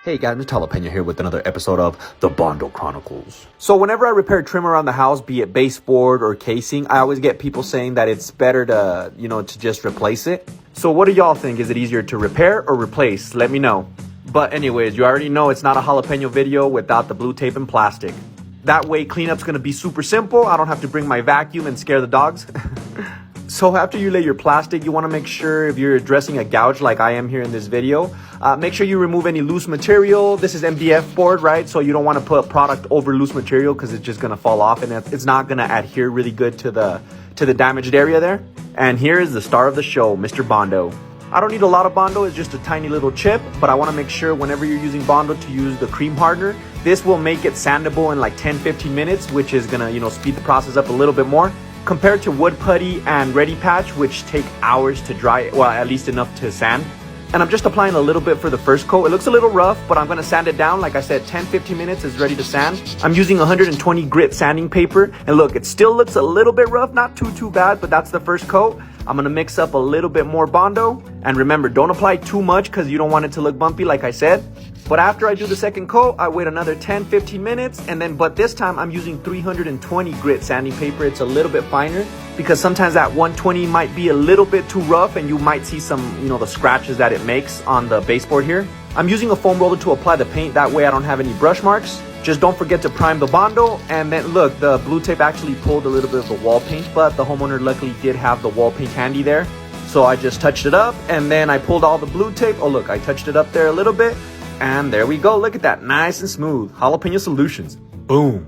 Hey guys, Mr. Jalapeno here with another episode of The Bondo Chronicles. So whenever I repair trim around the house, be it baseboard or casing, I always get people saying that it's better to, to just replace it. So what do y'all think? Is it easier to repair or replace? Let me know. But anyways, you already know it's not a jalapeno video without the blue tape and plastic. That way cleanup's gonna be super simple. I don't have to bring my vacuum and scare the dogs. So after you lay your plastic, you want to make sure if you're addressing a gouge like I am here in this video, make sure you remove any loose material. This is MDF board, right? So you don't want to put product over loose material because it's just going to fall off and it's not going to adhere really good to the damaged area there. And here is the star of the show, Mr. Bondo. I don't need a lot of Bondo, it's just a tiny little chip, but I want to make sure whenever you're using Bondo to use the cream hardener, this will make it sandable in like 10-15 minutes, which is going to, speed the process up a little bit more. Compared to wood putty and ready patch, which take hours to dry, well, at least enough to sand. And I'm just applying a little bit for the first coat. It looks a little rough, but I'm going to sand it down. Like I said, 10-15 minutes is ready to sand. I'm using 120 grit sanding paper. And look, it still looks a little bit rough, not too bad, but that's the first coat. I'm going to mix up a little bit more Bondo. And remember, don't apply too much because you don't want it to look bumpy, like I said. But after I do the second coat, I wait another 10-15 minutes, but this time I'm using 320 grit sanding paper. It's a little bit finer because sometimes that 120 might be a little bit too rough and you might see some, the scratches that it makes on the baseboard here. I'm using a foam roller to apply the paint, that way I don't have any brush marks. Just don't forget to prime the Bondo, and then look, the blue tape actually pulled a little bit of the wall paint, but the homeowner luckily did have the wall paint handy there. So I just touched it up and then I pulled all the blue tape. Oh look, I touched it up there a little bit. And there we go. Look at that. Nice and smooth. Jalapeno Solutions. Boom.